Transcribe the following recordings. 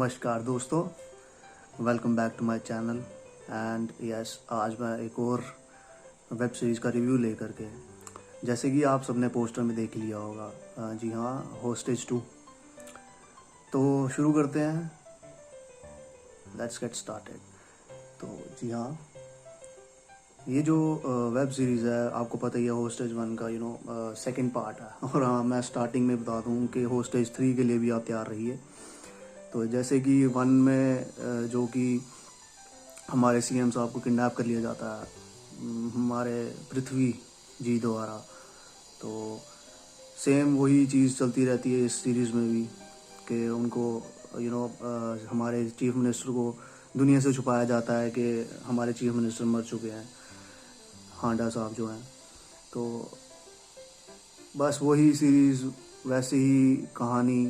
नमस्कार दोस्तों, welcome back to my channel. And yes, आज मैं एक और वेब सीरीज़ का रिव्यू लेकर के, जैसे कि आप सबने पोस्टर में देख लिया होगा, जी हाँ, होस्टेज 2। तो शुरू करते हैं, लेट्स गेट स्टार्टेड। तो जी हाँ, ये जो वेब सीरीज़ है, आपको पता ही है, होस्टेज 1 का सेकंड पार्ट है। और हाँ, मैं स्टार्टिंग में बता दूँ कि होस्टेज 3 के लिए भी आप तैयार रहिए। तो जैसे कि 1 में जो कि हमारे सीएम साहब को किडनैप कर लिया जाता है हमारे पृथ्वी जी द्वारा, तो सेम वही चीज़ चलती रहती है इस सीरीज़ में भी कि उनको हमारे चीफ मिनिस्टर को दुनिया से छुपाया जाता है कि हमारे चीफ मिनिस्टर मर चुके हैं, हांडा साहब जो हैं। तो बस वही सीरीज़, वैसे ही कहानी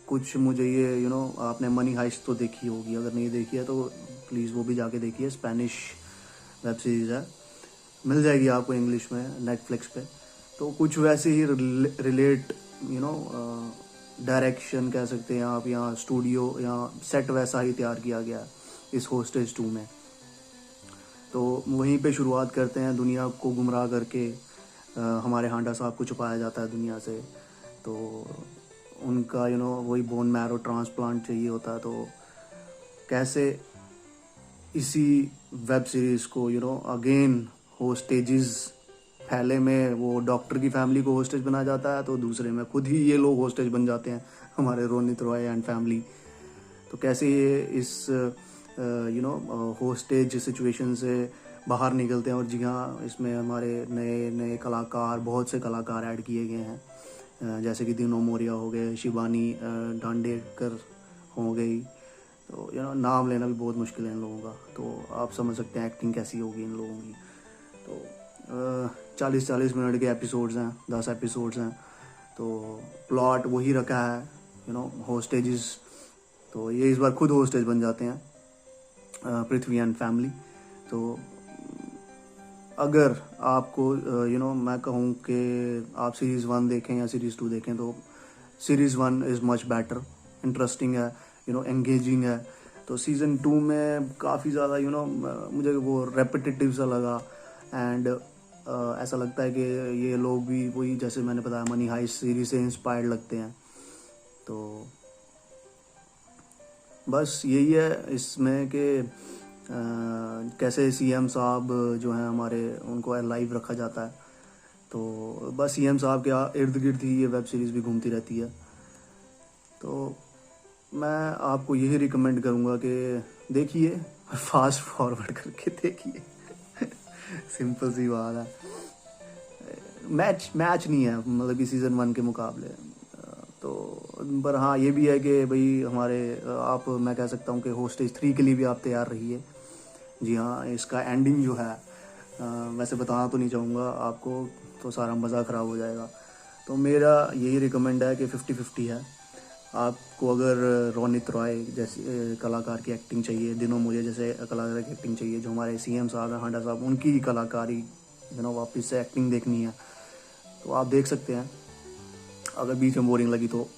कुछ। मुझे ये आपने मनी हाइस्ट तो देखी होगी, अगर नहीं देखी है तो प्लीज़ वो भी जाके देखिए। स्पेनिश वेब सीरीज़ है, मिल जाएगी आपको इंग्लिश में नेटफ्लिक्स पे। तो कुछ वैसे ही रिलेट डायरेक्शन कह सकते हैं आप, यहाँ स्टूडियो या सेट वैसा ही तैयार किया गया इस होस्टेज 2 में। तो वहीं पे शुरुआत करते हैं। दुनिया को गुमराह करके हमारे हांडा साहब को छुपाया जाता है दुनिया से। तो उनका वही बोन मैरो ट्रांसप्लांट चाहिए होता है। तो कैसे इसी वेब सीरीज़ को अगेन होस्टेजेस, पहले में वो डॉक्टर की फैमिली को होस्टेज बनाया जाता है, तो दूसरे में खुद ही ये लोग होस्टेज बन जाते हैं, हमारे रोनित रॉय एंड फैमिली। तो कैसे ये इस होस्टेज सिचुएशन से बाहर निकलते हैं। और जी हाँ, इसमें हमारे नए नए कलाकार, बहुत से कलाकार ऐड किए गए हैं, जैसे कि दिनो मोरिया हो गए, शिवानी डांडेकर हो गई। तो नाम लेना भी बहुत मुश्किल है इन लोगों का, तो आप समझ सकते हैं एक्टिंग कैसी होगी इन लोगों की। तो 40-40 मिनट के एपिसोड्स हैं, 10 एपिसोड्स हैं। तो प्लॉट वही रखा है, होस्टेजेस। तो ये इस बार खुद होस्टेज बन जाते हैं, पृथ्वी एंड फैमिली। तो अगर आपको मैं कहूँ कि आप सीरीज़ 1 देखें या सीरीज़ 2 देखें, तो series 1 is much better, interesting है, एंगेजिंग है। तो सीज़न 2 में काफ़ी ज़्यादा मुझे वो रेपिटेटिव सा लगा। एंड ऐसा लगता है कि ये लोग भी वही, जैसे मैंने बताया, मनी हाइस्ट सीरीज से इंस्पायर्ड लगते हैं। तो बस यही है इसमें कि कैसे सीएम साहब जो हैं हमारे, उनको लाइव रखा जाता है। तो बस सीएम साहब के इर्द गिर्द ही ये वेब सीरीज़ भी घूमती रहती है। तो मैं आपको यही रिकमेंड करूँगा कि देखिए, फास्ट फॉरवर्ड करके देखिए। सिंपल सी बात है। मैच नहीं है, मतलब कि सीज़न 1 के मुकाबले। तो पर हाँ, ये भी है कि भाई हमारे आप, मैं कह सकता हूँ कि होस्टेज 3 के लिए भी आप तैयार रहिए। जी हाँ, इसका एंडिंग जो है, वैसे बताना तो नहीं चाहूँगा आपको, तो सारा मज़ा ख़राब हो जाएगा। तो मेरा यही रिकमेंड है कि 50-50 है। आपको अगर रोनित रॉय जैसे कलाकार की एक्टिंग चाहिए, दिनो मोरिया जैसे कलाकार की एक्टिंग चाहिए, जो हमारे सीएम साहब हैं, हांडा साहब, उनकी कलाकारी वापस से एक्टिंग देखनी है, तो आप देख सकते हैं। अगर बीच में बोरिंग लगी तो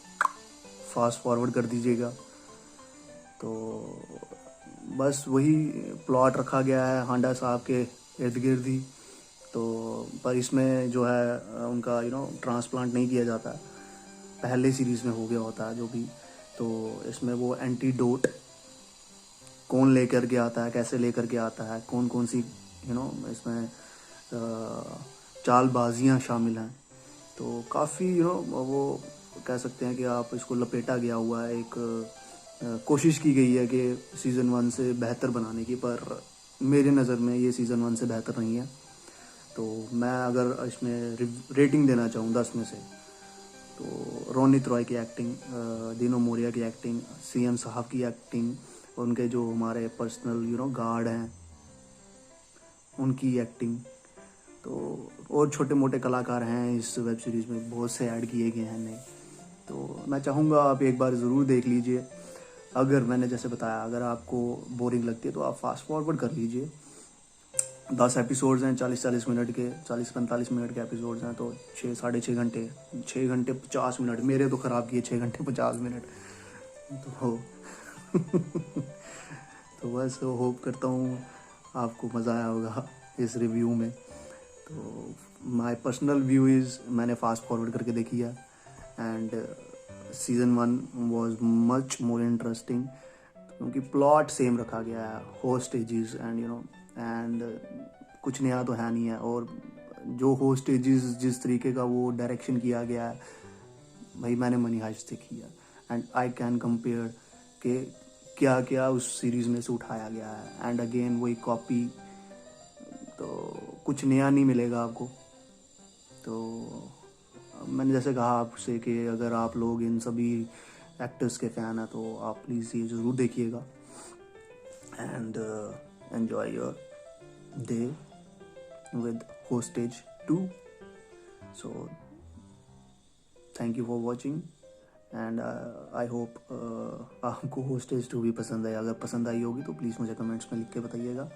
फास्ट फॉरवर्ड कर दीजिएगा। तो बस वही प्लॉट रखा गया है हांडा साहब के इर्द गिर्द ही। तो पर इसमें जो है उनका ट्रांसप्लांट नहीं किया जाता, पहले सीरीज़ में हो गया होता है जो भी। तो इसमें वो एंटीडोट कौन लेकर के आता है, कैसे लेकर के आता है, कौन कौन सी इसमें चालबाजियाँ शामिल हैं। तो काफ़ी वो कह सकते हैं कि आप इसको लपेटा गया हुआ है। एक कोशिश की गई है कि सीज़न 1 से बेहतर बनाने की, पर मेरे नज़र में ये सीज़न 1 से बेहतर नहीं है। तो मैं अगर इसमें रेटिंग देना चाहूँ 10 में से, तो रोनित रॉय की एक्टिंग, दिनो मोरिया की एक्टिंग, सीएम साहब की एक्टिंग, उनके जो हमारे पर्सनल गार्ड हैं उनकी एक्टिंग, तो और छोटे मोटे कलाकार हैं इस वेब सीरीज़ में, बहुत से ऐड किए गए हैं नए। तो मैं चाहूँगा आप एक बार ज़रूर देख लीजिए। अगर मैंने जैसे बताया, अगर आपको बोरिंग लगती है तो आप फास्ट फॉरवर्ड कर लीजिए। 10 एपिसोड्स हैं, 40-40 मिनट के, 40-45 मिनट के एपिसोड्स हैं। तो 6-6.5 घंटे, 6 घंटे 50 मिनट मेरे तो ख़राब किए, 6 घंटे 50 मिनट। तो तो बस होप करता हूँ आपको मज़ा आया होगा इस रिव्यू में। तो माय पर्सनल व्यू इज़, मैंने फास्ट फॉरवर्ड करके देखी है and season 1 was much more interesting, क्योंकि प्लॉट सेम रखा गया है, होस्टेजेस एंड एंड कुछ नया तो है नहीं है। और जो होस्टेजेस जिस तरीके का वो डायरेक्शन किया गया है, भाई मैंने मनी हाइस्ट देखी है एंड आई कैन कंपेयर के क्या क्या उस सीरीज़ में से उठाया गया है। एंड अगेन वही कॉपी, तो कुछ नया नहीं मिलेगा आपको। तो मैंने जैसे कहा आपसे कि अगर आप लोग इन सभी एक्टर्स के फ़ैन हैं तो आप प्लीज़ ये ज़रूर देखिएगा and enjoy your day with Hostage 2. So thank you for watching and I hope आपको Hostage 2 भी पसंद आया। अगर पसंद आई होगी तो प्लीज़ मुझे कमेंट्स में लिख के बताइएगा।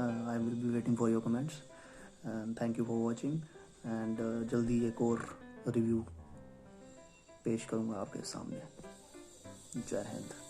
I will be waiting for your comments and thank you for watching and जल्दी एक और रिव्यू पेश करूँगा आपके सामने। जय हिंद।